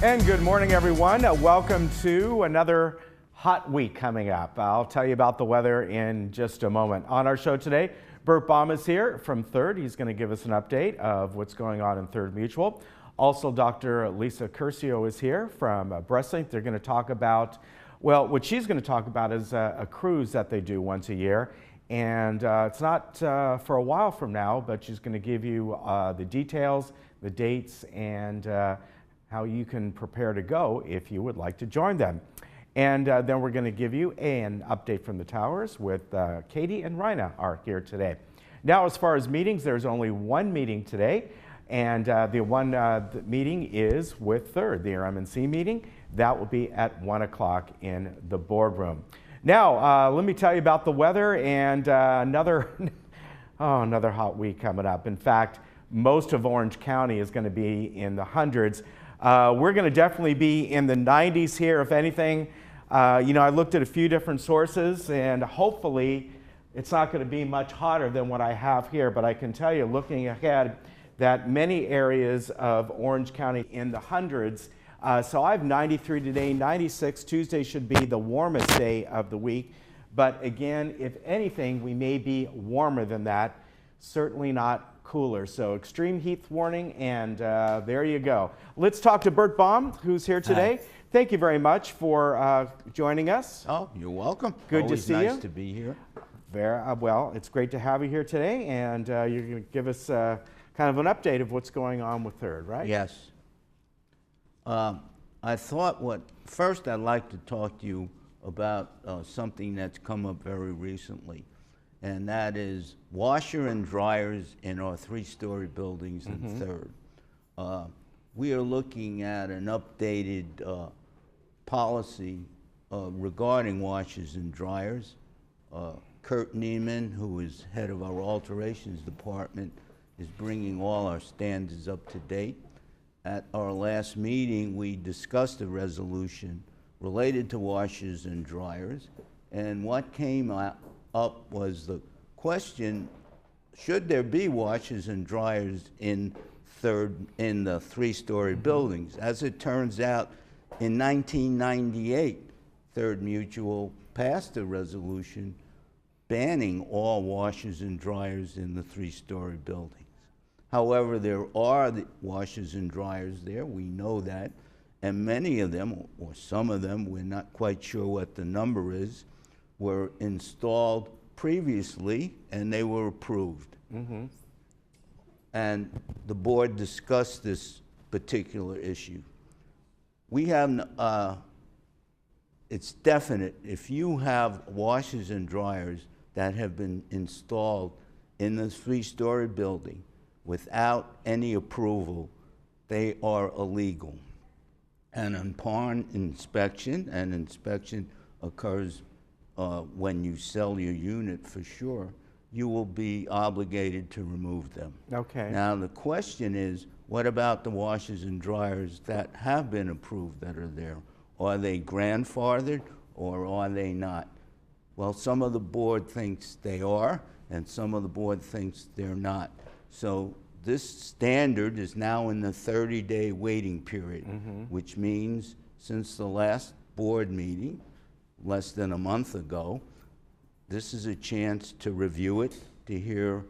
And good morning, everyone. Welcome to another hot week coming up. I'll tell you about the weather in just a moment. On our show today, Bert Baum is here from Third. He's going to give us an update of what's going on in Third Mutual. Also, Dr. Lisa Curcio is here from Breastlink. They're going to talk about, well, what she's going to talk about is a cruise that they do once a year. And it's not for a while from now, but she's going to give you the details, the dates, and how you can prepare to go if you would like to join them. And then we're going to give you an update from the towers with Katie and Rina are here today. Now, as far as meetings, there's only one meeting today, and the meeting is with Third, the RMNC meeting. That will be at 1 o'clock in the boardroom. Now, let me tell you about the weather and another hot week coming up. In fact, most of Orange County is going to be in the hundreds. We're going to definitely be in the 90s here, if anything. I looked at a few different sources, and hopefully it's not going to be much hotter than what I have here. But I can tell you, looking ahead, that many areas of Orange County in the hundreds. So I have 93 today, 96. Tuesday should be the warmest day of the week. But again, if anything, we may be warmer than that. Certainly not cooler. So extreme heat warning, and there you go. Let's talk to Bert Baum, who's here today. Hi. Thank you very much for joining us. Oh, you're welcome. Good Always to see you. Nice to be here. Very well. It's great to have you here today, and you're going to give us kind of an update of what's going on with Third, right? Yes. I thought first I'd like to talk to you about something that's come up very recently, and that is washer and dryers in our three-story buildings in Third. We are looking at an updated policy regarding washers and dryers. Kurt Neiman, who is head of our alterations department, is bringing all our standards up to date. At our last meeting, we discussed a resolution related to washers and dryers, and what came up was the question, should there be washers and dryers in the three-story buildings? As it turns out, in 1998, Third Mutual passed a resolution banning all washers and dryers in the three-story buildings. However, there are the washers and dryers there, we know that, and many of them, or some of them, we're not quite sure what the number is, were installed previously and they were approved. And the board discussed this particular issue. We have, it's definite, if you have washers and dryers that have been installed in the three-story building without any approval, they are illegal. And upon inspection, and inspection occurs when you sell your unit for sure, you will be obligated to remove them. Okay. Now the question is, what about the washers and dryers that have been approved that are there? Are they grandfathered or are they not? Well, some of the board thinks they are, and some of the board thinks they're not. So this standard is now in the 30-day waiting period, which means since the last board meeting, less than a month ago, this is a chance to review it, to hear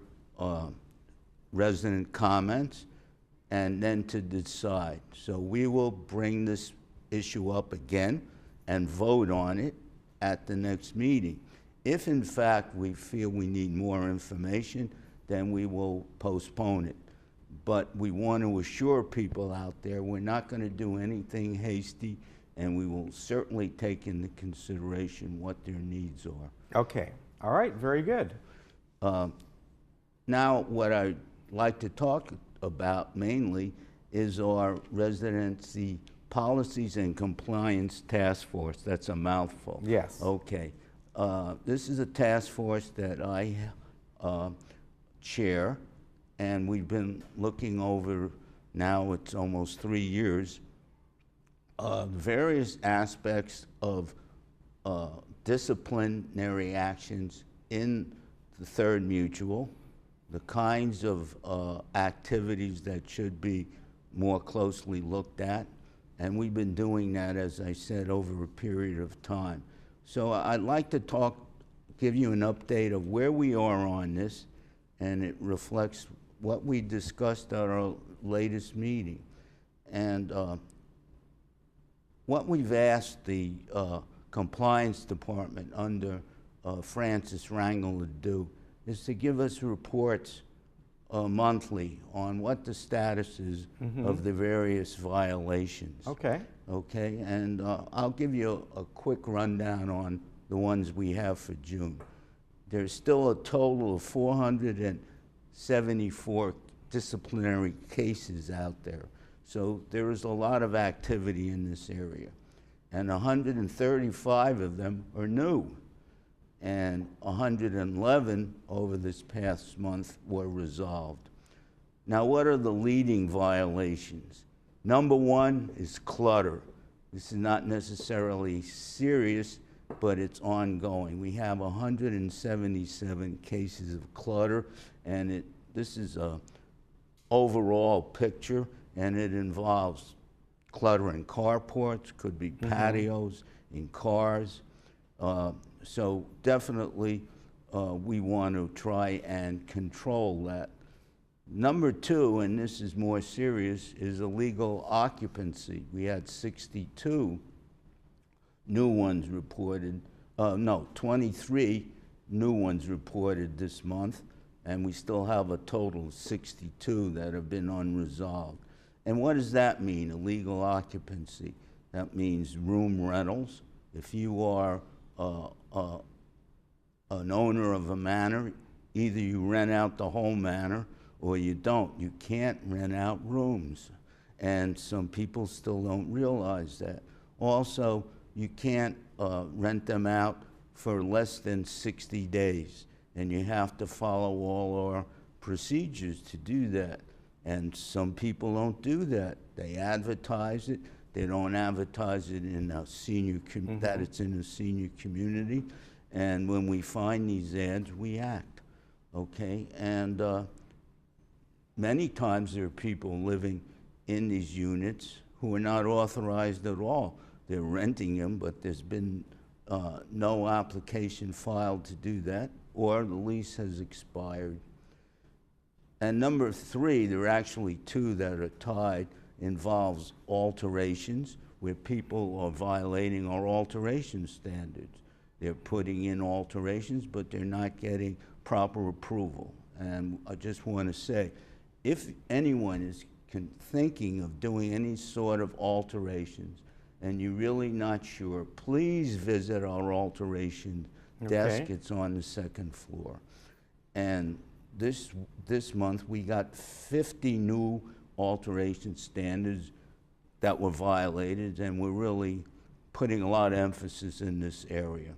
resident comments, and then to decide. So we will bring this issue up again and vote on it at the next meeting. If in fact we feel we need more information, then we will postpone it. But we want to assure people out there we're not going to do anything hasty, and we will certainly take into consideration what their needs are. Okay. All right. Very good. Now, what I'd like to talk about mainly is our residency policies and compliance task force. That's a mouthful. Yes. Okay. This is a task force that I chair, and we've been looking over, now it's almost 3 years, various aspects of disciplinary actions in the Third Mutual, the kinds of activities that should be more closely looked at, And we've been doing that, as I said, over a period of time. So I'd like to give you an update of where we are on this, and it reflects what we discussed at our latest meeting. And what we've asked the compliance department under Francis Rangel to do is to give us reports monthly on what the status is of the various violations. Okay. Okay, and I'll give you a quick rundown on the ones we have for June. There's still a total of 474 disciplinary cases out there. So there is a lot of activity in this area. And 135 of them are new. And 111 over this past month were resolved. Now, what are the leading violations? Number one is clutter. This is not necessarily serious, but it's ongoing. We have 177 cases of clutter, and this is an overall picture, and it involves clutter in carports, could be patios, in cars. So definitely we want to try and control that. Number two, and this is more serious, is illegal occupancy. We had 62 new ones reported, 23 new ones reported this month, and we still have a total of 62 that have been unresolved. And what does that mean, illegal occupancy? That means room rentals. If you are an owner of a manor, either you rent out the whole manor or you don't. You can't rent out rooms. And some people still don't realize that. Also, you can't rent them out for less than 60 days. And you have to follow all our procedures to do that. And some people don't do that. They advertise it. They don't advertise it in a senior that it's in a senior community. And when we find these ads, we act, okay? And many times there are people living in these units who are not authorized at all. They're renting them, but there's been no application filed to do that, or the lease has expired. And number three, there are actually two that are tied, involves alterations, where people are violating our alteration standards. They're putting in alterations, but they're not getting proper approval. And I just want to say, if anyone is thinking of doing any sort of alterations and you're really not sure, please visit our alteration desk. It's on the second floor. And this month we got 50 new alteration standards that were violated, and we're really putting a lot of emphasis in this area.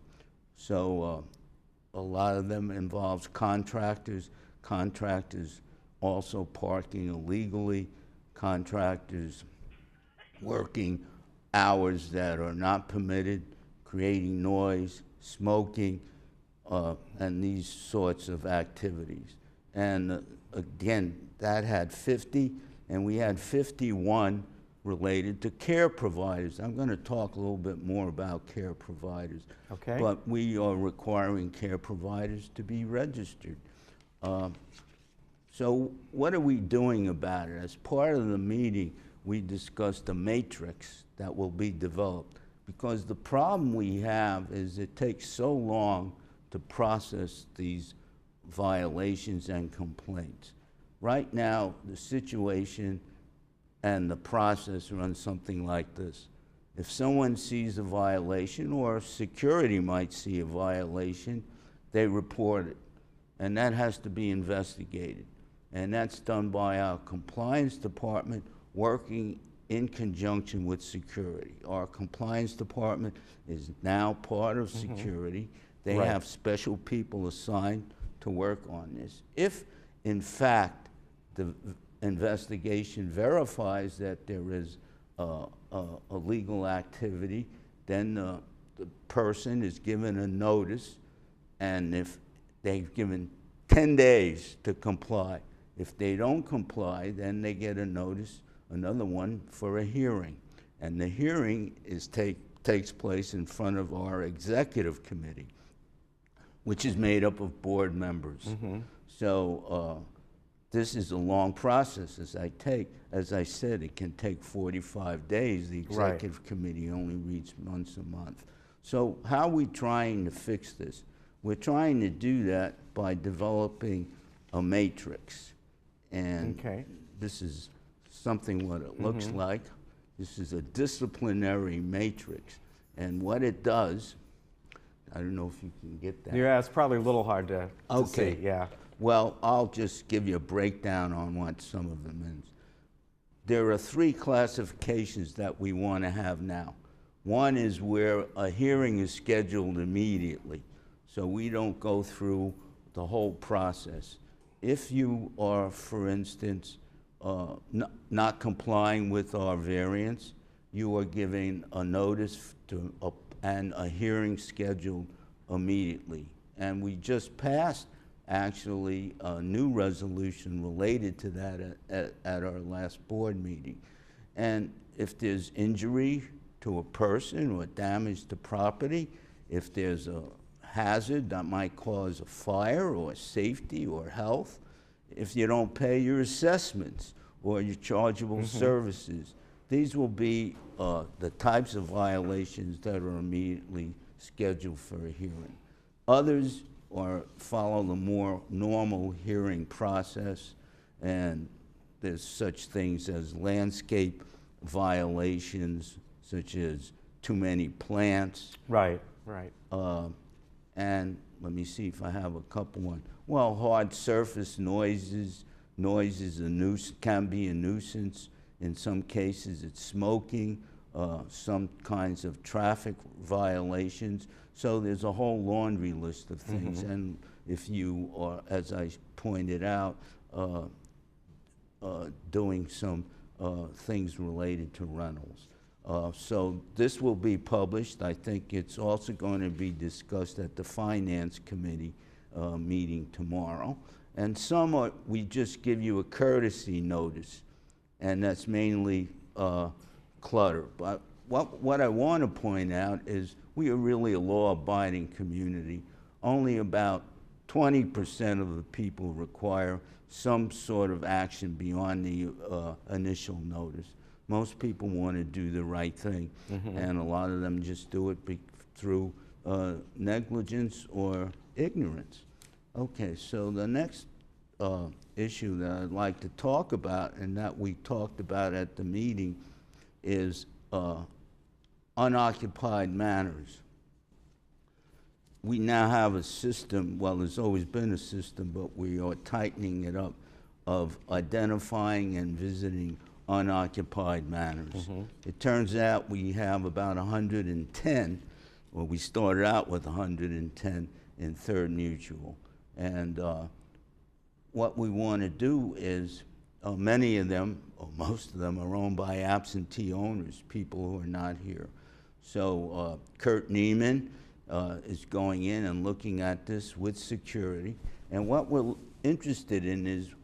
So a lot of them involves contractors also parking illegally, contractors working hours that are not permitted, creating noise, smoking, and these sorts of activities. And again, that had 50, and we had 51 related to care providers. I'm going to talk a little bit more about care providers. Okay. But we are requiring care providers to be registered. So what are we doing about it? As part of the meeting, we discussed a matrix that will be developed, because the problem we have is it takes so long to process these violations and complaints. Right now, the situation and the process runs something like this. If someone sees a violation, or security might see a violation, they report it, and that has to be investigated. And that's done by our compliance department working in conjunction with security. Our compliance department is now part of security. They have special people assigned to work on this. If, in fact, the investigation verifies that there is illegal activity, then the person is given a notice, and if they've given 10 days to comply. If they don't comply, then they get a notice, another one, for a hearing. And the hearing takes place in front of our executive committee, which is made up of board members. So this is a long process. As I said, it can take 45 days. The executive committee only meets once a month. So how are we trying to fix this? We're trying to do that by developing a matrix. And this is something what it looks like. This is a disciplinary matrix. And what it does, I don't know if you can get that. Yeah, it's probably a little hard to see. Yeah. Well, I'll just give you a breakdown on what some of them is. There are 3 classifications that we want to have now. One is where a hearing is scheduled immediately, so we don't go through the whole process. If you are, for instance, not complying with our variance, you are giving a notice and a hearing scheduled immediately. And we just passed actually a new resolution related to that at our last board meeting. And if there's injury to a person or damage to property, if there's a hazard that might cause a fire or safety or health, if you don't pay your assessments or your chargeable services, these will be the types of violations that are immediately scheduled for a hearing. Others follow the more normal hearing process, and there's such things as landscape violations, such as too many plants. Right. And let me see if I have a couple one. Well, hard surface noises. Noises can be a nuisance. In some cases, it's smoking, some kinds of traffic violations. So there's a whole laundry list of things. And if you are, as I pointed out, doing some things related to rentals. So this will be published. I think it's also going to be discussed at the Finance Committee meeting tomorrow. And some we just give you a courtesy notice, and that's mainly clutter. But what I want to point out is we are really a law-abiding community. Only about 20% of the people require some sort of action beyond the initial notice. Most people want to do the right thing, and a lot of them just do it through negligence or ignorance. Okay, so the next issue that I'd like to talk about, and that we talked about at the meeting, is unoccupied manors. We now have a system, well, there's always been a system, but we are tightening it up, of identifying and visiting unoccupied manors. It turns out we have about 110, well, we started out with 110 in Third Mutual. And what we want to do is, many of them, or most of them, are owned by absentee owners, people who are not here. So Kurt Neiman is going in and looking at this with security. And what we're interested in is,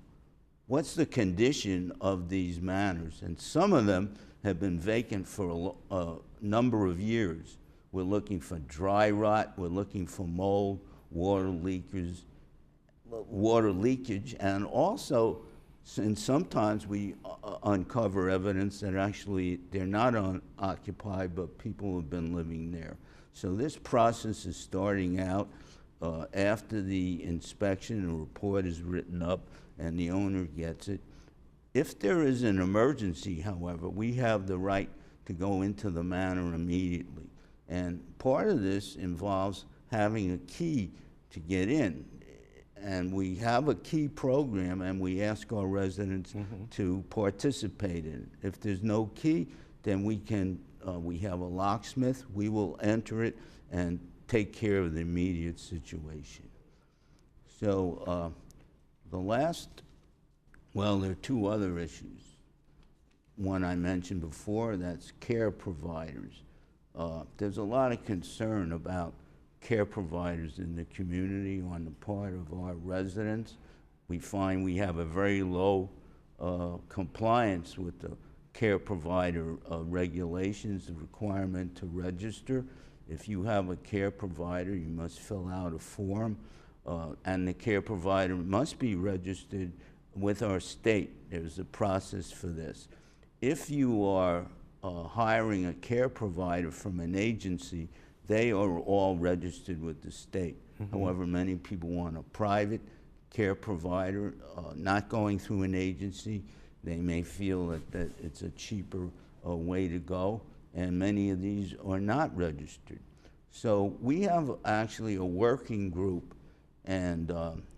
what's the condition of these manors? And some of them have been vacant for a number of years. We're looking for dry rot, we're looking for mold, water leakage, and also, and sometimes we uncover evidence that actually they're not unoccupied, but people have been living there. So this process is starting out after the inspection and report is written up and the owner gets it. If there is an emergency, however, we have the right to go into the manor immediately. And part of this involves having a key to get in. And we have a key program, and we ask our residents to participate in it. If there's no key, then we have a locksmith. We will enter it and take care of the immediate situation. So there are 2 other issues. One I mentioned before, that's care providers. There's a lot of concern about care providers in the community on the part of our residents. We find we have a very low compliance with the care provider regulations, the requirement to register. If you have a care provider, you must fill out a form, and the care provider must be registered with our state. There's a process for this. If you are hiring a care provider from an agency, they are all registered with the state. However, many people want a private care provider, not going through an agency. They may feel that it's a cheaper way to go, and many of these are not registered. So we have actually a working group, and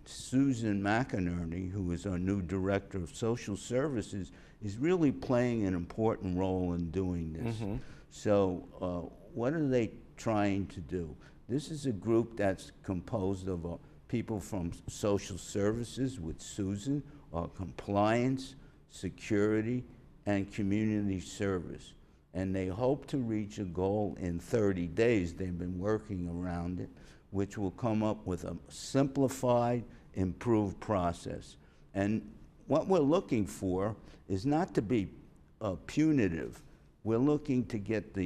Susan McInerney, who is our new Director of Social Services, is really playing an important role in doing this. So what are they trying to do? This is a group that's composed of people from social services with Susan, compliance, security, and community service. And they hope to reach a goal in 30 days. They've been working around it, which will come up with a simplified, improved process. And what we're looking for is not to be punitive. We're looking to get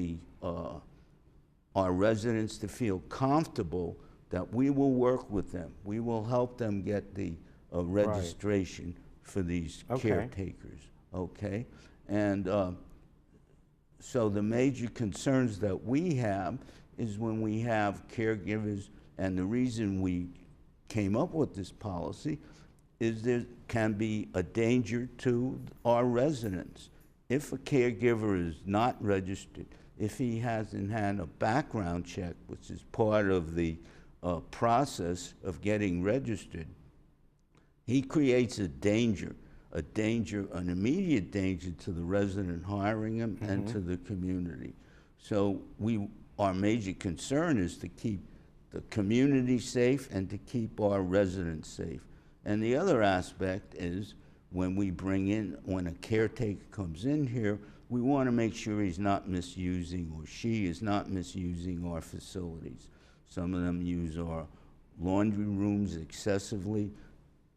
our residents to feel comfortable that we will work with them. We will help them get the registration for these caretakers, okay? And so the major concerns that we have is when we have caregivers, and the reason we came up with this policy is there can be a danger to our residents. If a caregiver is not registered, if he hasn't had a background check, which is part of the process of getting registered, he creates a danger, an immediate danger to the resident hiring him and to the community. So our major concern is to keep the community safe and to keep our residents safe. And the other aspect is when a caretaker comes in here, we want to make sure he's not misusing, or she is not misusing, our facilities. Some of them use our laundry rooms excessively.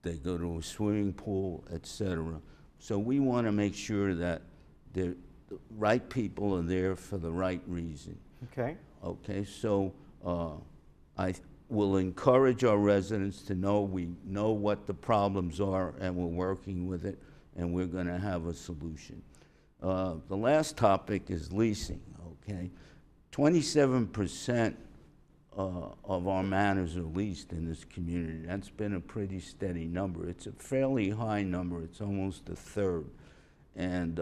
They go to a swimming pool, etc. So we want to make sure that the right people are there for the right reason. Okay. Okay, so I will encourage our residents to know we know what the problems are, and we're working with it, and we're going to have a solution. The last topic is leasing, okay? 27% of our manors are leased in this community. That's been a pretty steady number. It's a fairly high number. It's almost a third. And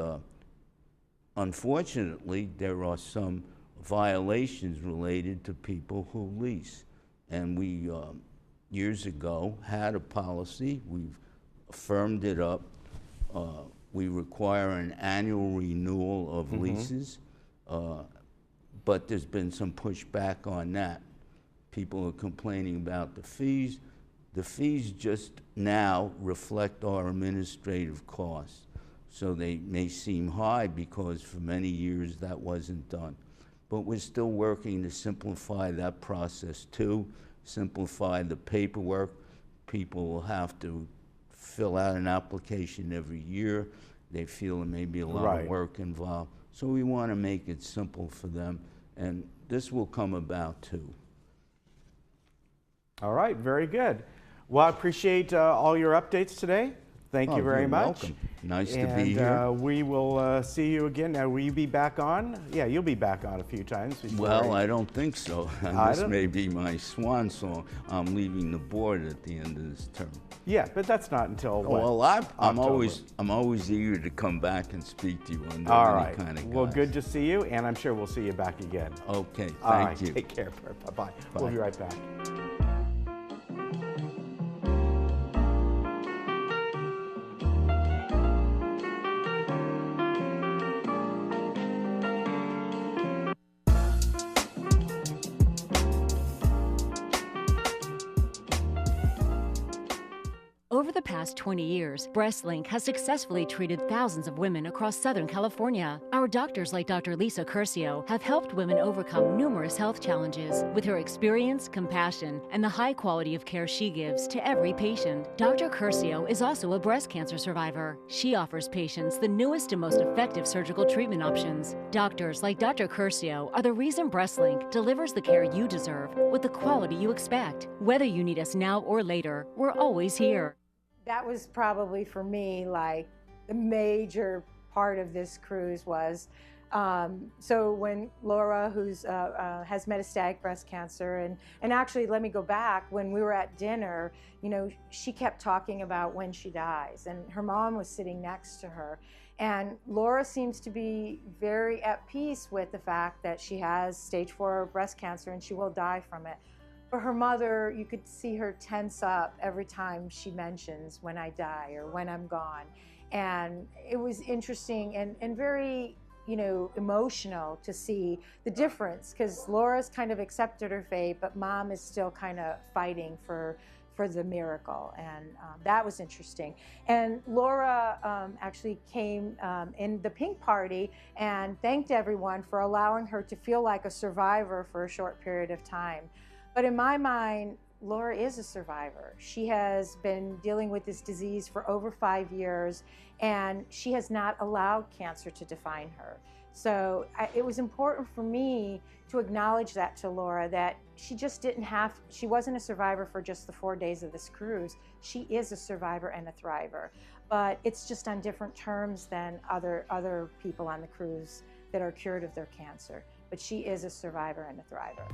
unfortunately, there are some violations related to people who lease. And we, years ago, had a policy. We've firmed it up. We require an annual renewal of leases, but there's been some pushback on that. People are complaining about the fees. The fees just now reflect our administrative costs. So they may seem high because for many years that wasn't done. But we're still working to simplify that process too, simplify the paperwork. People will have to fill out an application every year. They feel there may be a lot of work involved. So we want to make it simple for them, and this will come about too. All right, very good. Well, I appreciate all your updates today. Thank you very much. Welcome. Nice to be here. We will see you again. Now, will you be back on? Yeah, you'll be back on a few times. Well, I don't think so. This may be my swan song. I'm leaving the board at the end of this term. Yeah, but that's not until what? Well, I'm always eager to come back and speak to you under any kind of guise. Well, good to see you, and I'm sure we'll see you back again. Okay, thank you. Take care. Bye-bye. We'll be right back. Over Over the past 20 years, BreastLink has successfully treated thousands of women across Southern California. Our doctors like Dr. Lisa Curcio have helped women overcome numerous health challenges. With her experience, compassion, and the high quality of care she gives to every patient, Dr. Curcio is also a breast cancer survivor. She offers patients the newest and most effective surgical treatment options. Doctors like Dr. Curcio are the reason BreastLink delivers the care you deserve with the quality you expect. Whether you need us now or later, we're always here. That was probably for me like the major part of this cruise was, so when Laura, who's has metastatic breast cancer, and actually let me go back, when we were at dinner, you know, she kept talking about when she dies, and her mom was sitting next to her. And Laura seems to be very at peace with the fact that she has stage 4 breast cancer and she will die from it. For her mother, you could see her tense up every time she mentions when I die or when I'm gone. And it was interesting and very, you know, emotional to see the difference, because Laura's kind of accepted her fate, but Mom is still kind of fighting for the miracle, and that was interesting. And Laura actually came in the pink party and thanked everyone for allowing her to feel like a survivor for a short period of time. But in my mind, Laura is a survivor. She has been dealing with this disease for over 5 years, and she has not allowed cancer to define her. So it was important for me to acknowledge that to Laura, that she just she wasn't a survivor for just the 4 days of this cruise. She is a survivor and a thriver, but it's just on different terms than other people on the cruise that are cured of their cancer. But she is a survivor and a thriver.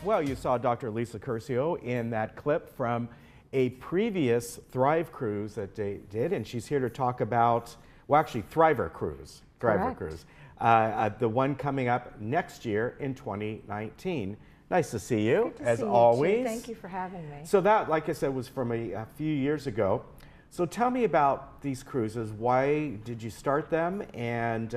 Well, you saw Dr. Lisa Curcio in that clip from a previous Thrive cruise that they did, and she's here to talk about, well, actually, Thriver cruise. Correct. Cruise. The one coming up next year in 2019. Nice to see you, Good to as see you always. too. Thank you for having me. So that, like I said, was from a few years ago. So tell me about these cruises. Why did you start them, and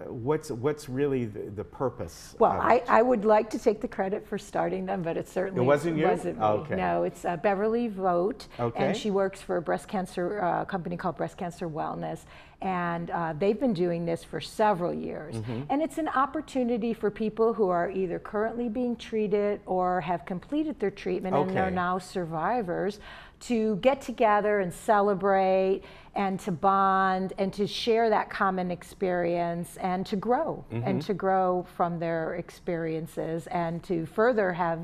what's really the purpose? Well, I would like to take the credit for starting them, but it certainly wasn't you? wasn't me. Okay. No, it's Beverly Vogt, Okay. and she works for a breast cancer company called Breast Cancer Wellness, and they've been doing this for several years. Mm-hmm. And it's an opportunity for people who are either currently being treated or have completed their treatment and are Okay. now survivors to get together and celebrate and to bond and to share that common experience and to grow and to grow from their experiences and to further have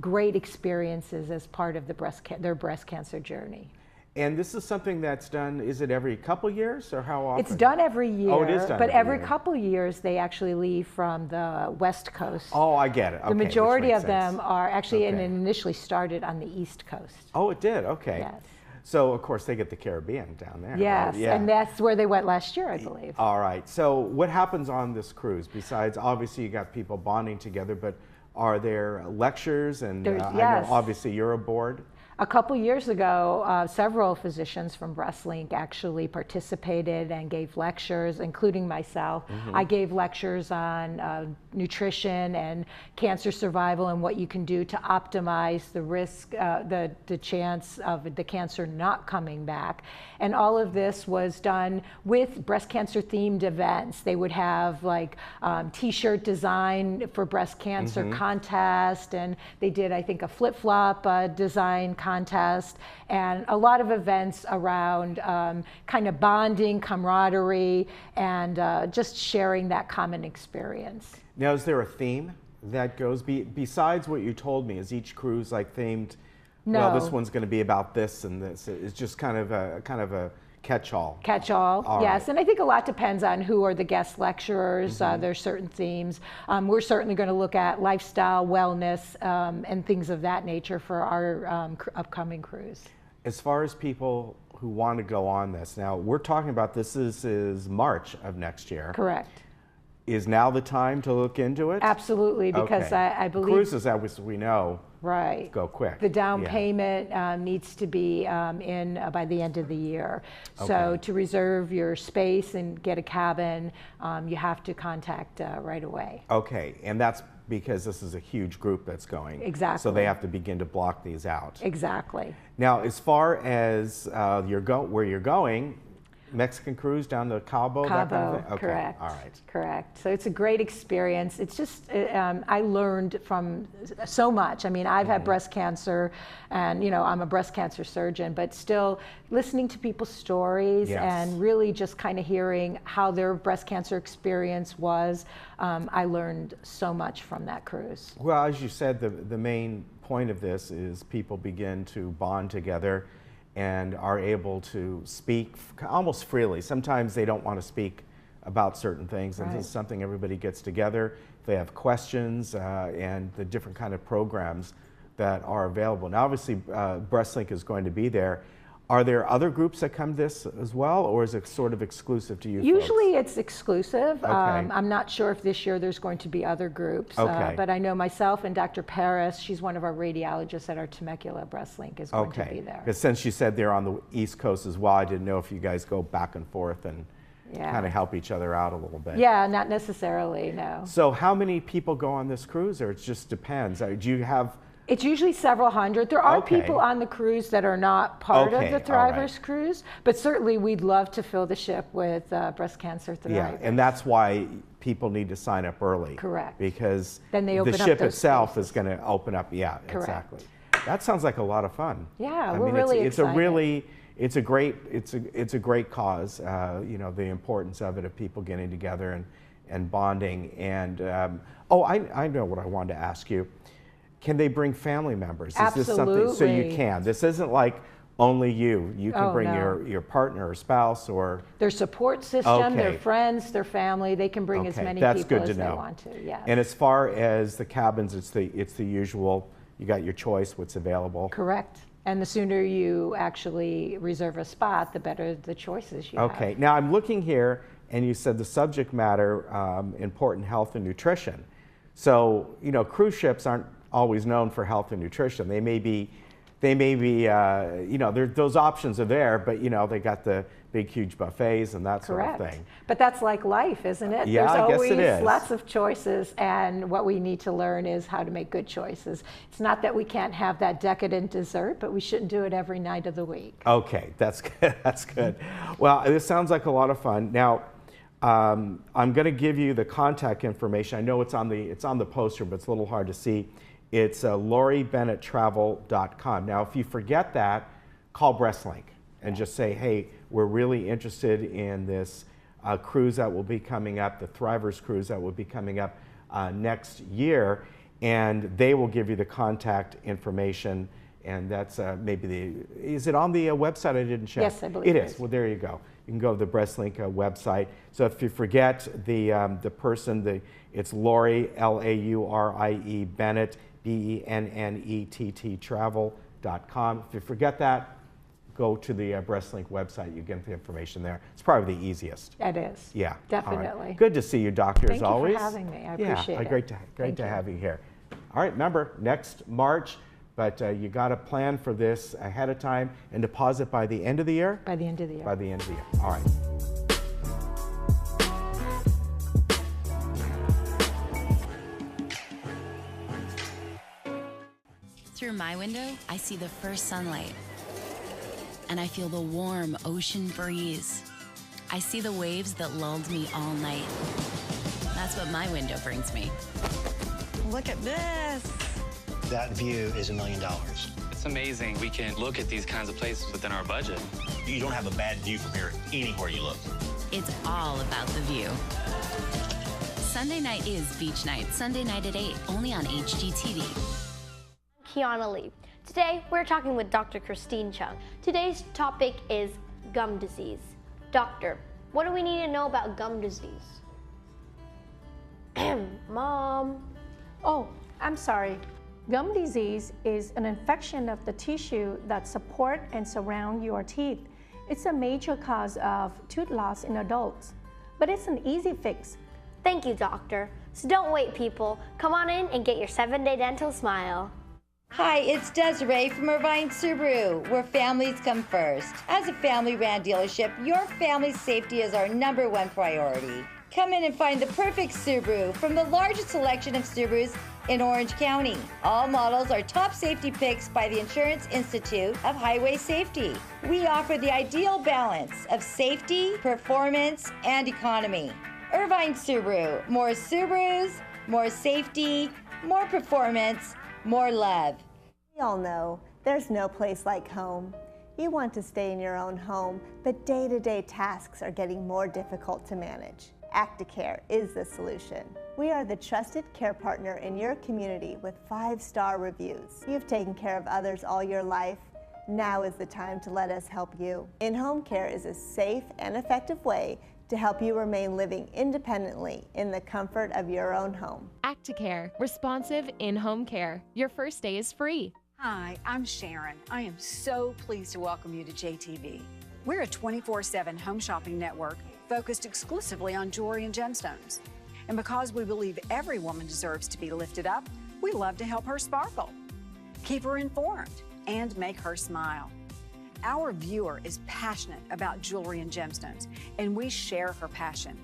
great experiences as part of their breast cancer journey. And this is something that's done, is it every couple years or how often? It's done every year, Oh, it is done but every every year. couple years they actually leave from the West Coast. Oh, I get it. Okay, The which majority makes of them sense. are actually, and Okay. it initially started on the East Coast. Oh, it did. Okay. Yes. So of course they get the Caribbean down there. Yes, right? Yeah. and that's where they went last year, I believe. All right. So what happens on this cruise? Besides, obviously you got people bonding together, but are there lectures? And I Yes. know obviously you're aboard. A couple years ago, several physicians from BreastLink actually participated and gave lectures, including myself. I gave lectures on nutrition and cancer survival and what you can do to optimize the risk, the chance of the cancer not coming back. And all of this was done with breast cancer themed events. They would have like t-shirt design for breast cancer contest, and they did, I think, a flip-flop design contest, and a lot of events around kind of bonding, camaraderie, and just sharing that common experience. Now, is there a theme that goes besides what you told me? Is each cruise like themed? No. Well, this one's going to be about this and this. It's just kind of a catch-all. Catch-all, All yes. right. And I think a lot depends on who are the guest lecturers. There's certain themes. We're certainly going to look at lifestyle, wellness, and things of that nature for our upcoming cruise. As far as people who want to go on this, now we're talking about this is March of next year. Correct. Is now the time to look into it? Absolutely, because Okay. I believe... Cruises, as we know, right. go quick. The down Yeah. payment needs to be in by the end of the year. So Okay. to reserve your space and get a cabin, you have to contact right away. Okay, and that's because this is a huge group that's going. Exactly. So they have to begin to block these out. Exactly. Now, as far as where you're going, Mexican cruise down to Cabo, that kind of thing? Okay. Correct. All right. Correct. So it's a great experience. It's just, I learned from so much. I mean, I've had breast cancer, and I'm a breast cancer surgeon, but still listening to people's stories Yes. and really just kind of hearing how their breast cancer experience was, I learned so much from that cruise. Well, as you said, the main point of this is people begin to bond together and are able to speak almost freely. Sometimes they don't want to speak about certain things, and this is something everybody gets together. They have questions and the different kind of programs that are available. Now, obviously, BreastLink is going to be there. Are there other groups that come to this as well, or is it sort of exclusive to you Usually folks? it's exclusive. Okay. I'm not sure if this year there's going to be other groups, Okay. but I know myself and Dr. Paris, she's one of our radiologists at our Temecula BreastLink, is going to be there. Because since you said they're on the East Coast as well, I didn't know if you guys go back and forth and kind of help each other out a little bit. Yeah, not necessarily, no. So how many people go on this cruise, or it just depends? Do you have... It's usually several hundred. There are Okay. people on the cruise that are not part Okay, of the all right. Thrivers cruise, but certainly we'd love to fill the ship with breast cancer Thrivers. Yeah, and that's why people need to sign up early. Correct. Because Then they open the up ship those itself spaces. is going to open up. Yeah, Correct. exactly. That sounds like a lot of fun. Yeah, I we're mean, really it's a excited. really it's a great cause. The importance of it, of people getting together and bonding. And I know what I wanted to ask you. Can they bring family members? Is this something? So you Absolutely. can. This isn't like only you. You can Oh, bring no. your partner or spouse or. Their support system, their Okay. friends, their family, they can bring as Okay, many that's people good as to they know. want to, yes. And as far as the cabins, it's the usual. You got your choice, what's available. Correct. And the sooner you actually reserve a spot, the better the choices you have. Okay. Now I'm looking here, and you said the subject matter, important health and nutrition. So cruise ships aren't always known for health and nutrition. They may be, those options are there, but they got the big, huge buffets and that sort Correct. of thing. But that's like life, isn't it? Yeah, There's I guess always it is. lots of choices, and what we need to learn is how to make good choices. It's not that we can't have that decadent dessert, but we shouldn't do it every night of the week. Okay, that's good. That's good. Well, this sounds like a lot of fun. Now, I'm going to give you the contact information. I know it's on the poster, but it's a little hard to see. It's LoriBennettTravel.com. Now, if you forget that, call BreastLink and just say, hey, we're really interested in this cruise that will be coming up, the Thrivers cruise that will be coming up next year, and they will give you the contact information. And that's is it on the website? I didn't check. Yes, I believe it it is. is. Well, there you go. You can go to the BreastLink website. So if you forget the person, it's Lori, L-A-U-R-I-E, Bennett, B-E-N-N-E-T-T, travel.com. If you forget that, go to the BreastLink website. You get the information there. It's probably the easiest. It is. Yeah. Definitely. All right. Good to see you, Doctor, Thank as always. you for having me. I appreciate it. Great Thank to you. have you here. All right, remember, next March, but you got to plan for this ahead of time and deposit by the end of the year? By the end of the year. By the end of the year. All right. Through my window, I see the first sunlight, and I feel the warm ocean breeze. I see the waves that lulled me all night. That's what my window brings me. Look at this. That view is $1 million. It's amazing we can look at these kinds of places within our budget. You don't have a bad view from here anywhere you look. It's all about the view. Sunday night is beach night. Sunday night at 8, only on HGTV. Kiana Lee. Today, we're talking with Dr. Christine Chung. Today's topic is gum disease. Doctor, what do we need to know about gum disease? Mom. Oh, I'm sorry. Gum disease is an infection of the tissue that support and surround your teeth. It's a major cause of tooth loss in adults, but it's an easy fix. Thank you, doctor. So don't wait, people. Come on in and get your 7-day dental smile. Hi, it's Desiree from Irvine Subaru, where families come first. As a family-ran dealership, your family's safety is our #1 priority. Come in and find the perfect Subaru from the largest selection of Subarus in Orange County. All models are top safety picks by the Insurance Institute of Highway Safety. We offer the ideal balance of safety, performance, and economy. Irvine Subaru, more Subarus, more safety, more performance, more love. We all know there's no place like home. You want to stay in your own home, but day-to-day tasks are getting more difficult to manage. Acticare is the solution. We are the trusted care partner in your community with 5-star reviews. You've taken care of others all your life. Now is the time to let us help you. In-home care is a safe and effective way to help you remain living independently in the comfort of your own home. Acticare, responsive in-home care. Your first day is free. Hi, I'm Sharon. I am so pleased to welcome you to JTV. We're a 24/7 home shopping network focused exclusively on jewelry and gemstones. And because we believe every woman deserves to be lifted up, we love to help her sparkle, keep her informed, and make her smile. Our viewer is passionate about jewelry and gemstones, and we share her passion.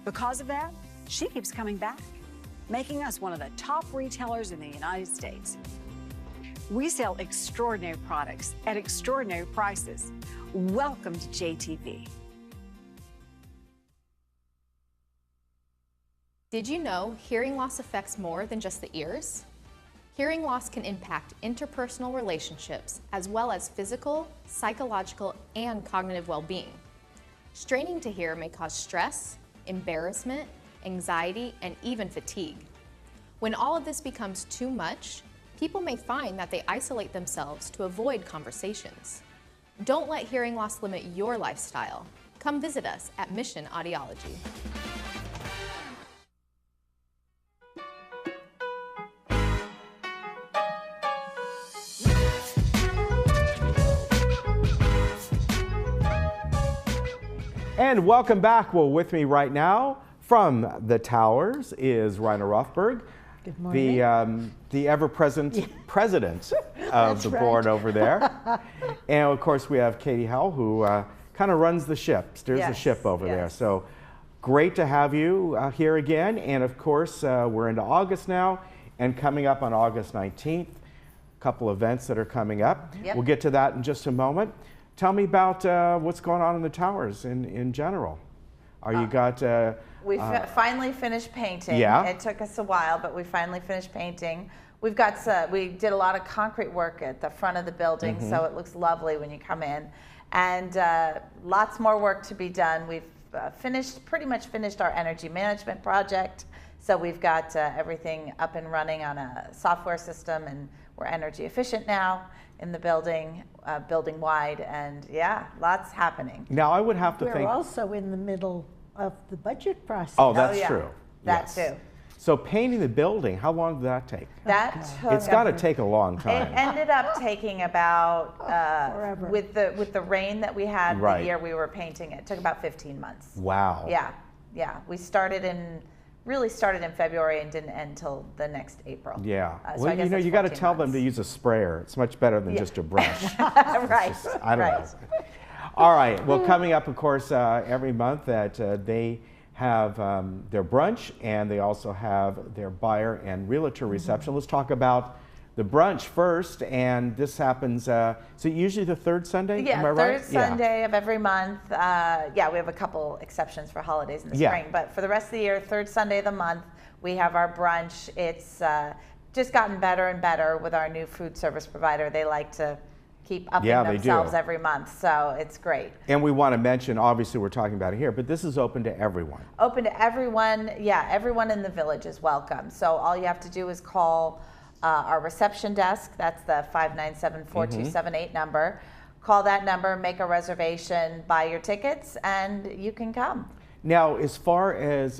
Because of that, she keeps coming back, making us one of the top retailers in the United States. We sell extraordinary products at extraordinary prices. Welcome to JTV. Did you know hearing loss affects more than just the ears? Hearing loss can impact interpersonal relationships as well as physical, psychological, and cognitive well-being. Straining to hear may cause stress, embarrassment, anxiety, and even fatigue. When all of this becomes too much, people may find that they isolate themselves to avoid conversations. Don't let hearing loss limit your lifestyle. Come visit us at Mission Audiology. And welcome back. Well, with me right now from the Towers is Rainer Rothberg, Good morning. The ever-present president of the board over there. And of course, we have Katie Howell, who kind of runs the ship, steers the ship over there. So great to have you here again. And of course, we're into August now, and coming up on August 19th, a couple events that are coming up. Yep. We'll get to that in just a moment. Tell me about what's going on in the Towers in general. You got... we finally finished painting. Yeah. It took us a while, but we finally finished painting. We've got we did a lot of concrete work at the front of the building, so it looks lovely when you come in. And lots more work to be done. We've pretty much finished our energy management project. So we've got everything up and running on a software system, and we're energy efficient now in the building, building-wide, and yeah, lots happening. Now, I would have to think... We're also in the middle of the budget process. Oh, that's true. That too. So painting the building, how long did that take? That took... It's got to take a long time. It ended up taking about, forever. with the rain that we had the year we were painting, it took about 15 months. Wow. Yeah, yeah. We really started in February and didn't end till the next April. Yeah. So Well, you know, you got to tell them to use a sprayer. It's much better than just a brush. Right. I don't know. All right. Well, coming up, of course, every month that they have their brunch, and they also have their buyer and realtor reception. Let's talk about the brunch first, and this happens, so usually the third Sunday, yeah, am I right? Third Sunday of every month. Yeah, we have a couple exceptions for holidays in the spring, but for the rest of the year, third Sunday of the month, we have our brunch. It's just gotten better and better with our new food service provider. They like to keep upping themselves every month, so it's great. And we want to mention, obviously we're talking about it here, but this is open to everyone. Open to everyone, yeah, everyone in the village is welcome. So all you have to do is call our reception desk, that's the 597-4278 number. call that number, make a reservation, buy your tickets, and you can come. Now, as far as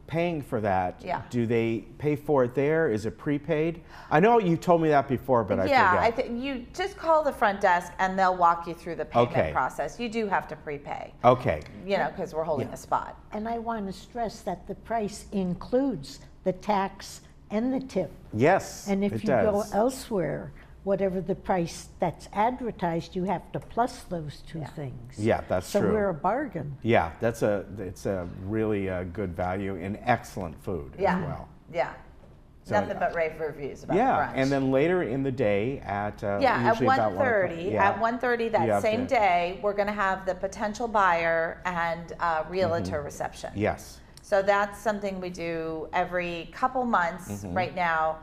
paying for that, Yeah. do they pay for it there? Is it prepaid? I know you told me that before, but I Yeah, forget. you just call the front desk and they'll walk you through the payment Okay. process. You do have to prepay. Okay. You know, because we're holding a spot. And I want to stress that the price includes the tax and the tip. Yes, And if it you go does. elsewhere, whatever the price that's advertised, you have to plus those two things. Yeah, that's so true. So we're a bargain. Yeah, it's a really good value and excellent food Yeah. as well. Yeah. So- Nothing but rave reviews about Yeah, the brunch. and then later in the day at at usually about 1:30. yeah, At 1:30 you that have same to- day, we're going to have the potential buyer and realtor reception. Yes. So that's something we do every couple months right now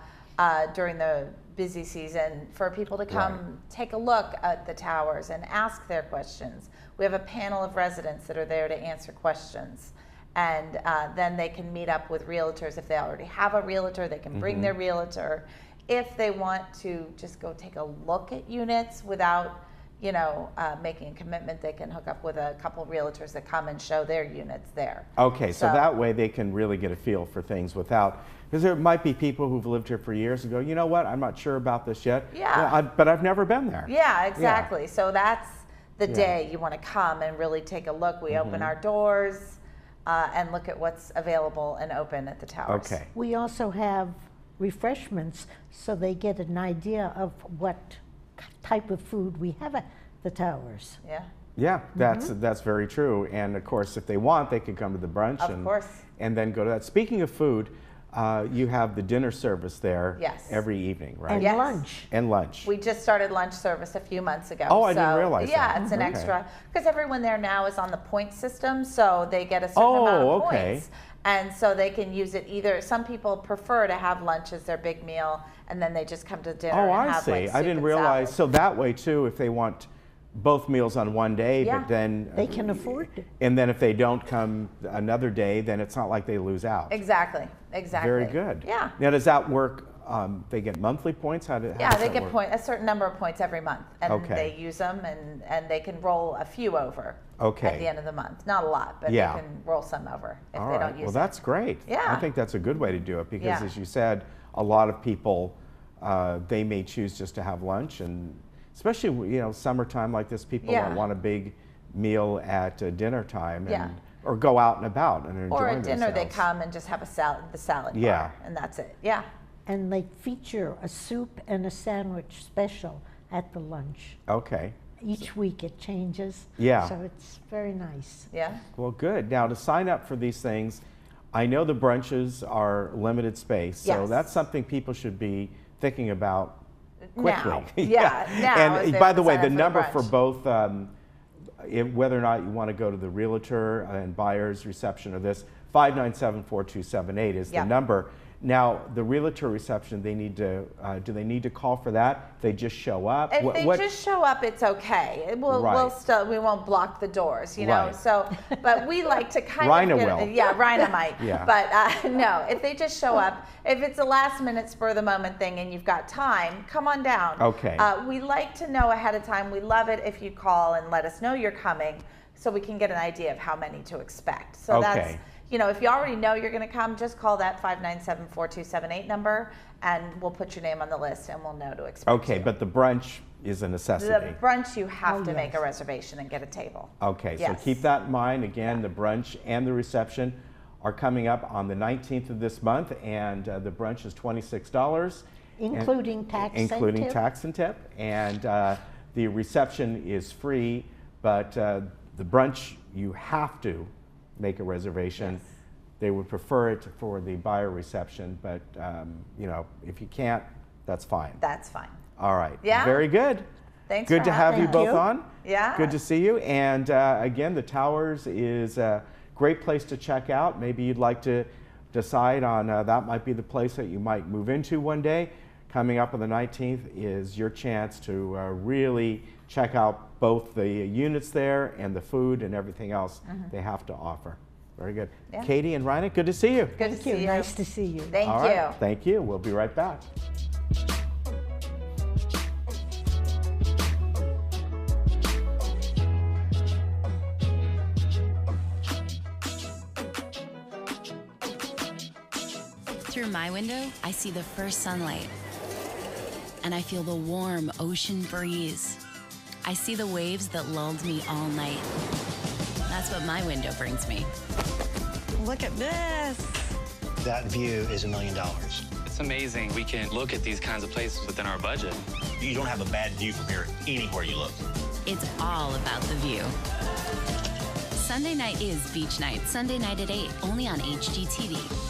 during the busy season for people to come take a look at the towers and ask their questions. We have a panel of residents that are there to answer questions. And then they can meet up with realtors. If they already have a realtor, they can bring their realtor. If they want to just go take a look at units without, you know, making a commitment, they can hook up with a couple realtors that come and show their units there. Okay, so that way they can really get a feel for things without, because there might be people who've lived here for years and go, you know what, I'm not sure about this yet. Yeah. But I've never been there. Yeah, exactly. So that's the Yeah. day you want to come and really take a look. We open our doors and look at what's available and open at the towers. Okay. We also have refreshments so they get an idea of what type of food we have at the towers. Yeah. Yeah, that's very true. And of course, if they want, they can come to the brunch Of course. and then go to that. Speaking of food, you have the dinner service there Yes. every evening, right? And Yes. lunch. And lunch. We just started lunch service a few months ago. Oh, I didn't realize yeah, that. it's an Okay. extra, because everyone there now is on the point system, so they get a certain amount of okay. points. And so they can use it either, some people prefer to have lunch as their big meal, and then they just come to dinner Oh, and I have see. like soup I didn't and realize. salad. So that way too, if they want both meals on one day, Yeah. but then They can afford it. and then if they don't come another day, then it's not like they lose out. Exactly, exactly. Very good. Yeah. Now, does that work? They get monthly points? How Yeah, does they that get work? a certain number of points every month, and Okay. they use them, and they can roll a few over Okay. at the end of the month. Not a lot, but Yeah. they can roll some over if All they right. don't use Well, it. that's great. Yeah. I think that's a good way to do it because, Yeah. as you said, a lot of people they may choose just to have lunch, and especially summertime like this, people Yeah. don't want a big meal at dinner time, and, Yeah. or go out and about and enjoy Or at dinner, they themselves. come and just have the salad Yeah. bar, and that's it. Yeah. And they feature a soup and a sandwich special at the lunch. Okay. Each week it changes. Yeah. So it's very nice. Yeah. Well, good. Now, to sign up for these things, I know the brunches are limited space, so Yes. that's something people should be thinking about quickly. Now. Yeah, now is And they by the way, sign the up for the number for brunch. both, whether or not you want to go to the realtor and buyer's reception or this, 597-4278 is Yeah. the number. Now, the realtor reception, they need to, do they need to call for that? They just show up? If What- they what- just show up, it's okay. We'll Right. still, we won't block the doors, you know. Right. So, but we like to kind Rhina of will. yeah, Rhina might. Yeah. But no, if they just show up, if it's a last minute spur of the moment thing and you've got time, come on down. Okay. We like to know ahead of time. We love it if you call and let us know you're coming, so we can get an idea of how many to expect. So that's. Okay. You know, if you already know you're going to come, just call that 597-4278 number, and we'll put your name on the list, and we'll know to expect Okay, you. but the brunch is a necessity. The brunch, you have Oh, to make a yes. reservation and get a table. Okay, so Yes. keep that in mind. Again, the brunch and the reception are coming up on the 19th of this month, and the brunch is $26. Including tax and Including tip. tax and tip. And the reception is free, but the brunch, you have to make a reservation. Yes. They would prefer it for the buyer reception, but if you can't, that's fine. That's fine. All right. Yeah? Very good. Thanks Good for to have you having both me. on. Yeah. Good to see you. And again, the Towers is a great place to check out. Maybe you'd like to decide on that might be the place that you might move into one day. Coming up on the 19th is your chance to really check out both the units there and the food and everything else they have to offer. Very good. Yeah. Katie and Rhina, good to see you. Good to Thank you. see you. Nice to see you. Thank All you. right. Thank you. We'll be right back. Through my window, I see the first sunlight, and I feel the warm ocean breeze. I see the waves that lulled me all night. That's what my window brings me. Look at this. That view is $1 million. It's amazing we can look at these kinds of places within our budget. You don't have a bad view from here anywhere you look. It's all about the view. Sunday night is beach night. Sunday night at 8, only on HGTV.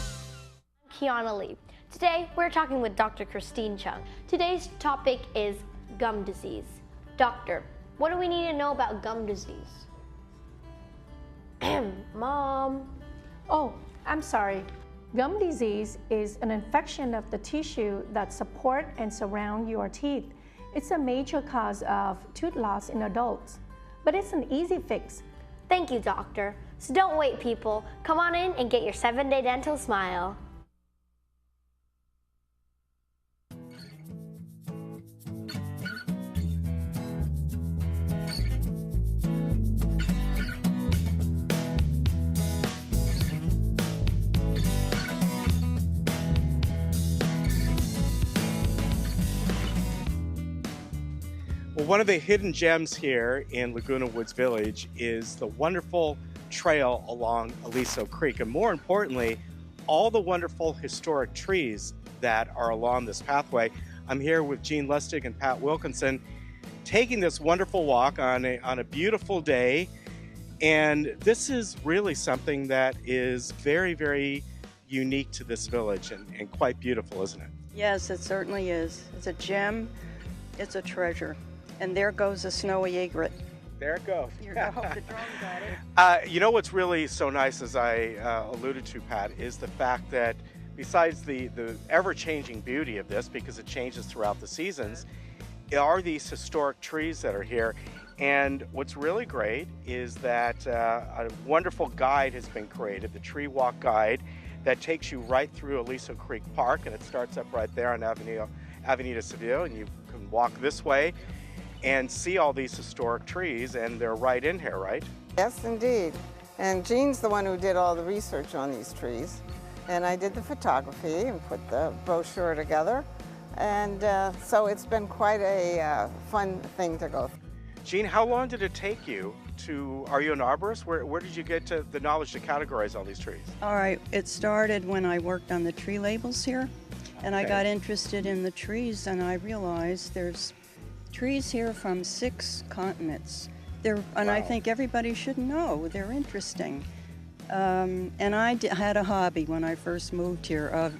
Kiana Lee. Today, we're talking with Dr. Christine Chung. Today's topic is gum disease. Doctor, what do we need to know about gum disease? Mom. Oh, I'm sorry. Gum disease is an infection of the tissue that support and surround your teeth. It's a major cause of tooth loss in adults, but it's an easy fix. Thank you, doctor. So don't wait, people. Come on in and get your 7-day dental smile. Well, one of the hidden gems here in Laguna Woods Village is the wonderful trail along Aliso Creek, and more importantly, all the wonderful historic trees that are along this pathway. I'm here with Gene Lustig and Pat Wilkinson, taking this wonderful walk on a beautiful day, and this is really something that is very, very unique to this village and quite beautiful, isn't it? Yes, it certainly is. It's a gem, it's a treasure. And there goes a snowy egret. There it goes. The drone got it. You know what's really so nice, as I alluded to, Pat, is the fact that besides the ever-changing beauty of this, because it changes throughout the seasons, are these historic trees that are here. And what's really great is that a wonderful guide has been created, the Tree Walk Guide, that takes you right through Aliso Creek Park, and it starts up right there on Avenida Seville, and you can walk this way and see all these historic trees, and they're right in here, right? Yes, indeed. And Gene's the one who did all the research on these trees. And I did the photography and put the brochure together. And so it's been quite a fun thing to go through. Gene, how long did it take you are you an arborist? Where did you get to the knowledge to categorize all these trees? All right, it started when I worked on the tree labels here. And I got interested in the trees, and I realized there's trees here from 6 continents. And I think everybody should know. They're interesting. And I had a hobby when I first moved here of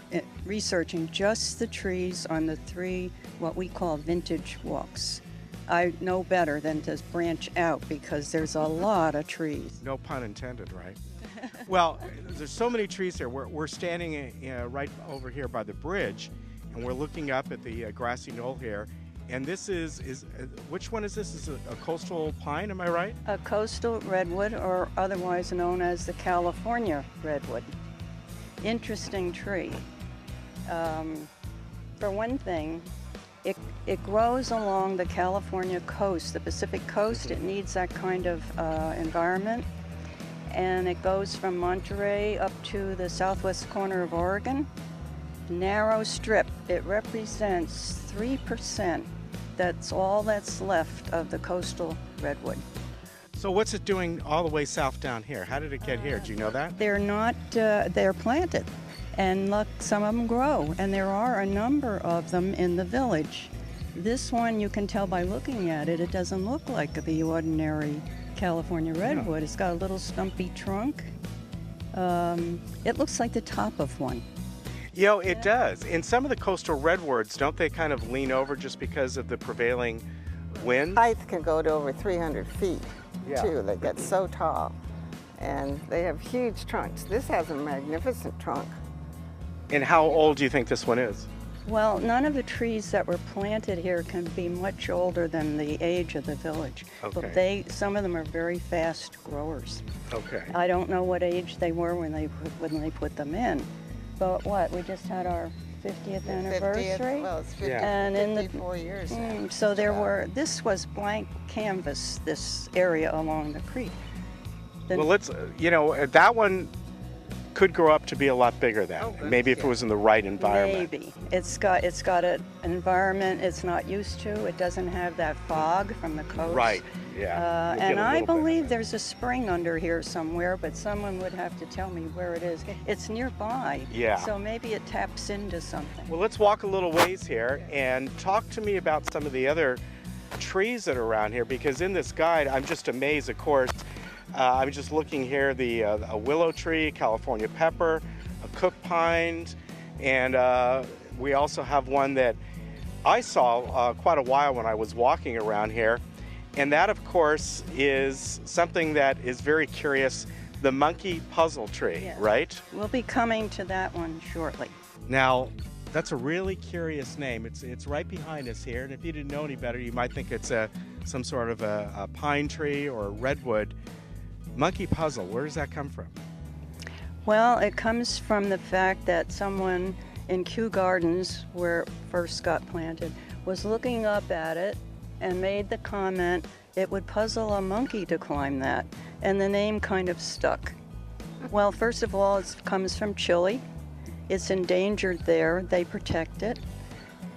researching just the trees on the 3 what we call vintage walks. I know better than to branch out because there's a lot of trees. No pun intended, right? Well, there's so many trees here. We're standing right over here by the bridge, and we're looking up at the grassy knoll here. And this is which one is this? Is it a coastal pine, am I right? A coastal redwood, or otherwise known as the California redwood. Interesting tree. For one thing, it grows along the California coast, the Pacific coast. It needs that kind of environment. And it goes from Monterey up to the southwest corner of Oregon. Narrow strip. It represents 3%. That's all that's left of the coastal redwood. So what's it doing all the way south down here? How did it get here? Do you know that? They're not, they're planted. And look, some of them grow. And there are a number of them in the village. This one, you can tell by looking at it, it doesn't look like the ordinary California redwood. No. It's got a little stumpy trunk. It looks like the top of one. You know, it does. In some of the coastal redwoods, don't they kind of lean over just because of the prevailing wind? Height can go to over 300 feet, too. They get so tall. And they have huge trunks. This has a magnificent trunk. And how old do you think this one is? Well, none of the trees that were planted here can be much older than the age of the village. Okay. But some of them are very fast growers. Okay. I don't know what age they were when they put them in. But we just had our 50th anniversary. 50th, well, it's 50, and 54 years now. So this was blank canvas, this area along the creek. Well, let's, that one could grow up to be a lot bigger then. Maybe if it was in the right environment. Maybe. It's got an environment it's not used to. It doesn't have that fog from the coast. Right, yeah. And I believe there's a spring under here somewhere, but someone would have to tell me where it is. It's nearby. Yeah. So maybe it taps into something. Well, let's walk a little ways here and talk to me about some of the other trees that are around here, because in this guide, I'm just amazed, of course. I'm just looking here, a willow tree, California pepper, a cook pine, and we also have one that I saw quite a while when I was walking around here. And that, of course, is something that is very curious, the monkey puzzle tree, Yes. right? We'll be coming to that one shortly. Now, that's a really curious name. It's right behind us here, and if you didn't know any better, you might think it's some sort of a pine tree or a redwood. Monkey puzzle, where does that come from? Well, it comes from the fact that someone in Kew Gardens, where it first got planted, was looking up at it and made the comment it would puzzle a monkey to climb that, and the name kind of stuck. Well, first of all, it comes from Chile. It's endangered there. They protect it.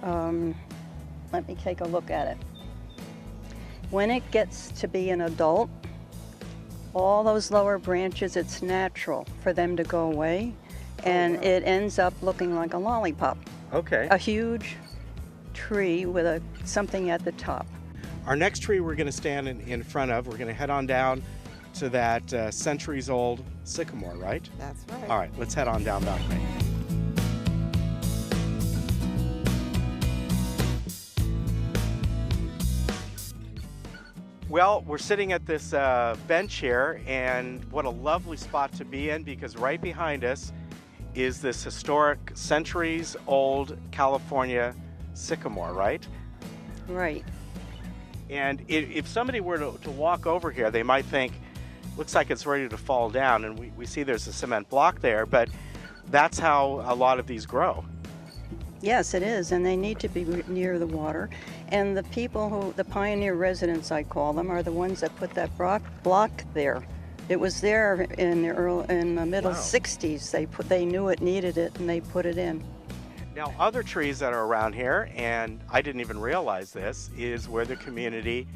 Let me take a look at it. When it gets to be an adult, all those lower branches, it's natural for them to go away, and it ends up looking like a lollipop. Okay. A huge tree with something at the top. Our next tree we're going to stand in front of, we're going to head on down to that centuries-old sycamore, right? That's right. All right, let's head on down that way. Well, we're sitting at this bench here, and what a lovely spot to be in, because right behind us is this historic centuries-old California sycamore, right? Right. And if somebody were to walk over here, they might think, looks like it's ready to fall down, and we see there's a cement block there, but that's how a lot of these grow. Yes, it is, and they need to be near the water. And the people the pioneer residents, I call them, are the ones that put that block there. It was there in the middle 60s. They knew it needed it, and they put it in. Now, other trees that are around here, and I didn't even realize this, is where the community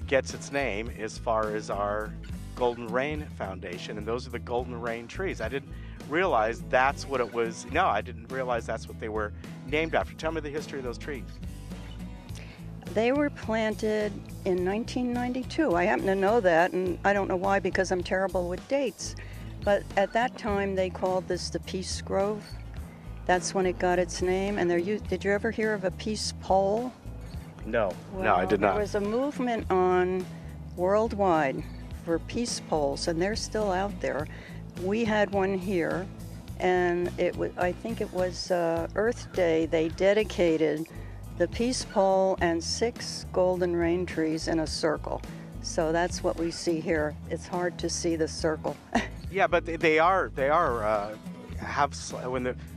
gets its name as far as our Golden Rain Foundation, and those are the Golden Rain trees. I didn't realize that's what it was. No, I didn't realize that's what they were named after. Tell me the history of those trees. They were planted in 1992. I happen to know that, and I don't know why, because I'm terrible with dates. But at that time, they called this the Peace Grove. That's when it got its name. And did you ever hear of a peace pole? No, Well, no, I did not. There was a movement on worldwide for peace poles, and they're still out there. We had one here, and I think it was Earth Day. They dedicated the peace pole and 6 golden rain trees in a circle. So that's what we see here. It's hard to see the circle. Yeah, but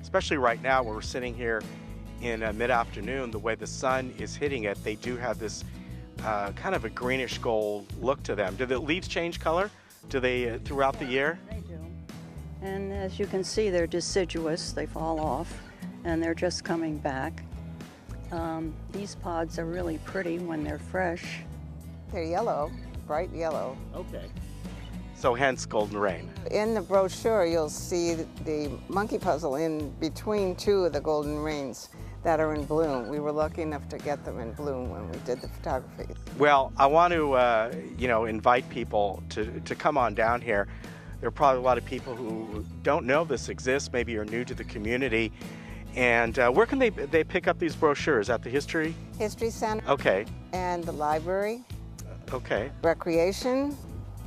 especially right now where we're sitting here in mid-afternoon, the way the sun is hitting it, they do have this kind of a greenish gold look to them. Do the leaves change color? Do they throughout the year? They do. And as you can see, they're deciduous. They fall off, and they're just coming back. These pods are really pretty when they're fresh. They're yellow, bright yellow. Okay. So hence Golden Rain. In the brochure, you'll see the monkey puzzle in between 2 of the golden rains that are in bloom. We were lucky enough to get them in bloom when we did the photography. Well, I want to, invite people to come on down here. There are probably a lot of people who don't know this exists, maybe are new to the community. And where can they pick up these brochures? At the History Center. Okay. And the library. Okay. Recreation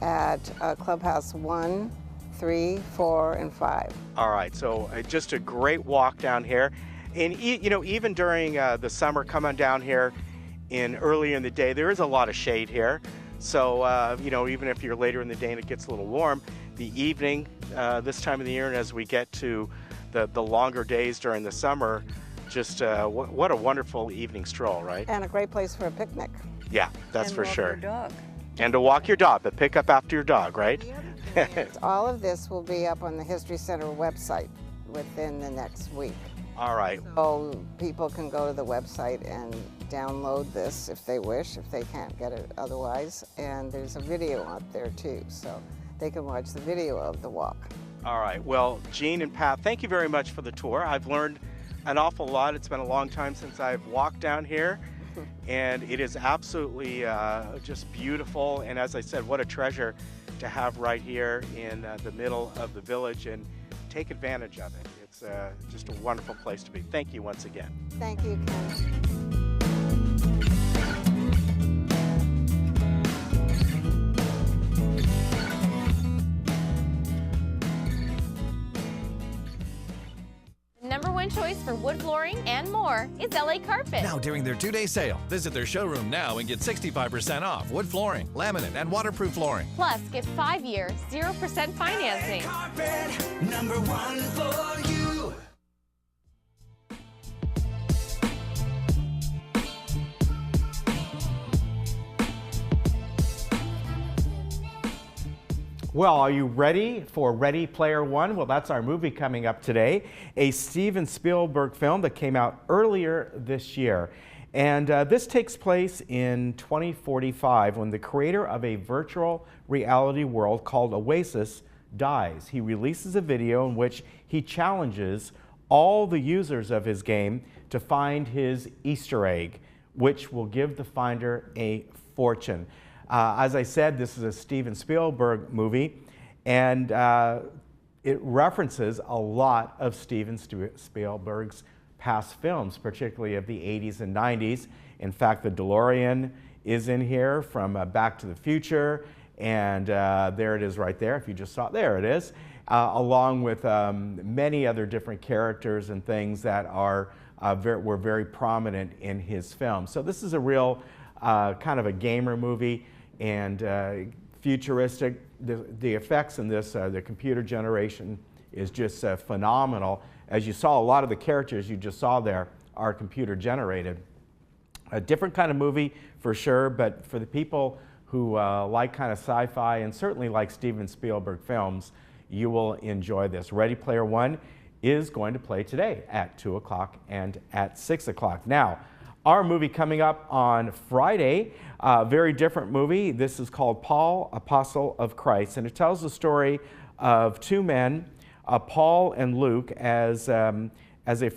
at Clubhouse 1, 3, 4, and 5. All right, so just a great walk down here. And even during the summer, come on down here early in the day, there is a lot of shade here. So, even if you're later in the day and it gets a little warm, the evening, this time of the year, and as we get to the longer days during the summer, just what a wonderful evening stroll, right? And a great place for a picnic. Yeah, that's for sure. And walk your dog. And to walk your dog, but pick up after your dog, right? The other All of this will be up on the History Center website within the next week. All right. So people can go to the website and download this if they wish, if they can't get it otherwise. And there's a video up there too, so they can watch the video of the walk. All right. Well, Jean and Pat, thank you very much for the tour. I've learned an awful lot. It's been a long time since I've walked down here, and it is absolutely just beautiful. And as I said, what a treasure to have right here in the middle of the village, and take advantage of it. It's just a wonderful place to be. Thank you once again. Thank you, Ken. #1 choice for wood flooring and more is LA Carpet. Now during their 2-day sale, visit their showroom now and get 65% off wood flooring, laminate, and waterproof flooring. Plus, get 5-year, 0% financing. LA Carpet, #1 for you. Well, are you ready for Ready Player One? Well, that's our movie coming up today, a Steven Spielberg film that came out earlier this year. And this takes place in 2045 when the creator of a virtual reality world called Oasis dies. He releases a video in which he challenges all the users of his game to find his Easter egg, which will give the finder a fortune. As I said, this is a Steven Spielberg movie, and it references a lot of Steven Spielberg's past films, particularly of the 80s and 90s. In fact, the DeLorean is in here from Back to the Future, and there it is right there. If you just saw it, there it is, along with many other different characters and things that were very prominent in his film. So this is a real kind of a gamer movie, and futuristic. The effects in this, the computer generation is just phenomenal. As you saw, a lot of the characters you just saw there are computer generated. A different kind of movie for sure, but for the people who like kind of sci-fi and certainly like Steven Spielberg films, you will enjoy this. Ready Player One is going to play today at 2 o'clock and at 6 o'clock. Now, our movie coming up on Friday, very different movie. This is called Paul, Apostle of Christ, and it tells the story of two men, Paul and Luke, as a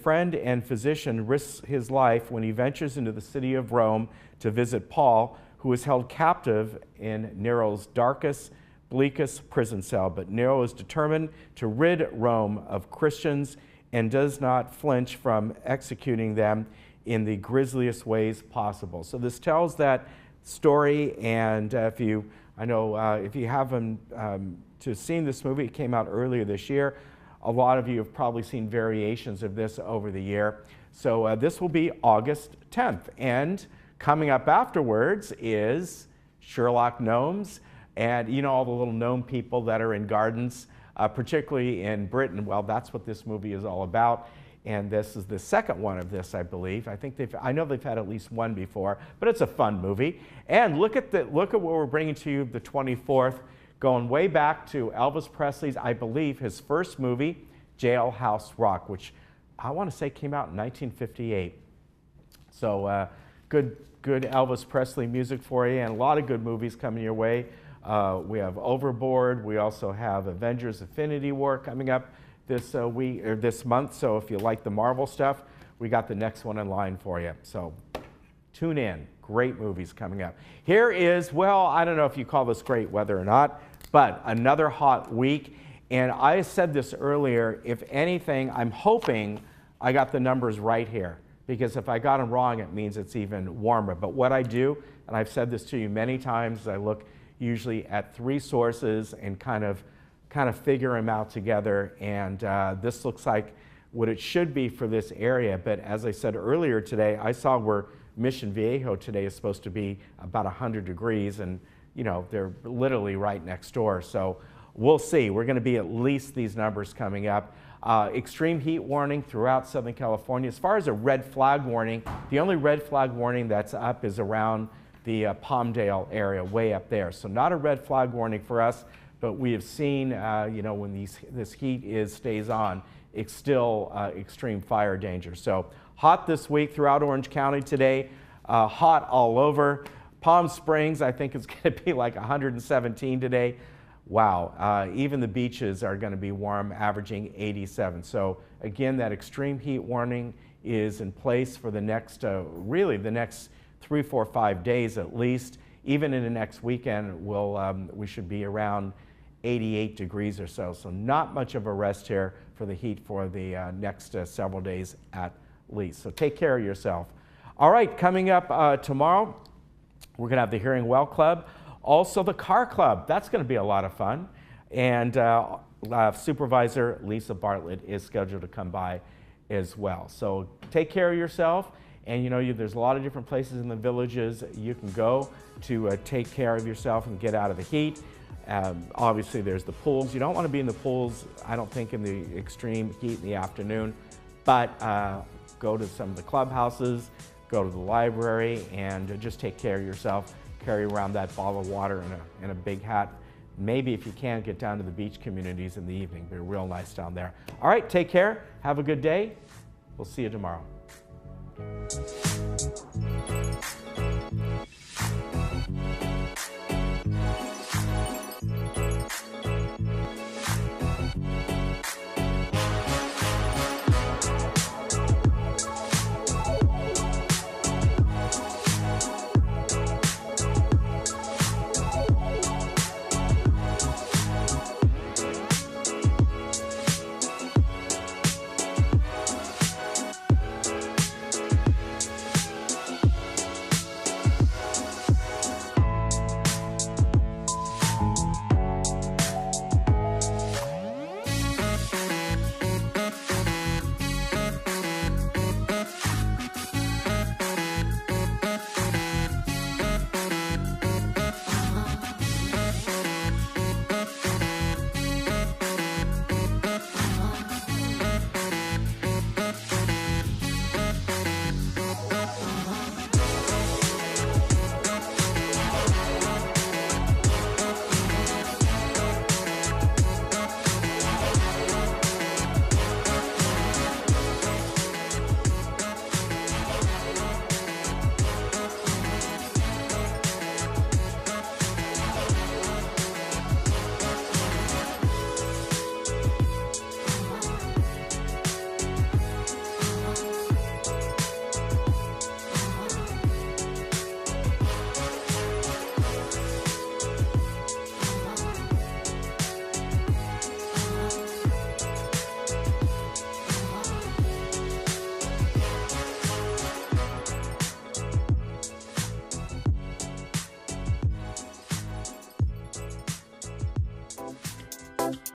friend and physician risks his life when he ventures into the city of Rome to visit Paul, who is held captive in Nero's darkest, bleakest prison cell. But Nero is determined to rid Rome of Christians and does not flinch from executing them in the grisliest ways possible. So this tells that story, and if you haven't seen this movie, it came out earlier this year. A lot of you have probably seen variations of this over the year. So this will be August 10th, and coming up afterwards is Sherlock Gnomes, and you know all the little gnome people that are in gardens, particularly in Britain. Well, that's what this movie is all about. And this is the second one of this, I believe. I know they've had at least one before, but it's a fun movie. And look at what we're bringing to you the 24th, going way back to Elvis Presley's, I believe, his first movie, Jailhouse Rock, which I want to say came out in 1958. So good Elvis Presley music for you, and a lot of good movies coming your way. We have Overboard. We also have Avengers: Infinity War coming up this month. So if you like the Marvel stuff, we got the next one in line for you. So tune in. Great movies coming up. Here is, well, I don't know if you call this great weather or not, but another hot week. And I said this earlier, if anything, I'm hoping I got the numbers right here, because if I got them wrong, it means it's even warmer. But what I do, and I've said this to you many times, is I look usually at 3 sources and kind of figure them out together, and this looks like what it should be for this area. But as I said earlier today, I saw where Mission Viejo today is supposed to be about 100 degrees, and you know, they're literally right next door. So we'll see. We're going to be at least these numbers coming up. Extreme heat warning throughout Southern California. As far as a red flag warning, the only red flag warning that's up is around the Palmdale area, way up there. So not a red flag warning for us, but we have seen, you know, when this heat stays on, it's still extreme fire danger. So hot this week throughout Orange County today, hot all over. Palm Springs, I think it's going to be like 117 today. Wow, even the beaches are going to be warm, averaging 87. So again, that extreme heat warning is in place for the next, really the next 3, 4, 5 days at least. Even in the next weekend, we should be around 88 degrees or so. So not much of a rest here for the heat for the next several days at least. So take care of yourself. All right, coming up tomorrow, we're going to have the Hearing Well Club. Also the Car Club. That's going to be a lot of fun. And Supervisor Lisa Bartlett is scheduled to come by as well. So take care of yourself. And you know, there's a lot of different places in the villages you can go to take care of yourself and get out of the heat. Obviously, there's the pools. You don't want to be in the pools, I don't think, in the extreme heat in the afternoon. But go to some of the clubhouses, go to the library, and just take care of yourself. Carry around that bottle of water and a big hat. Maybe if you can, get down to the beach communities in the evening. They're real nice down there. All right, take care. Have a good day. We'll see you tomorrow.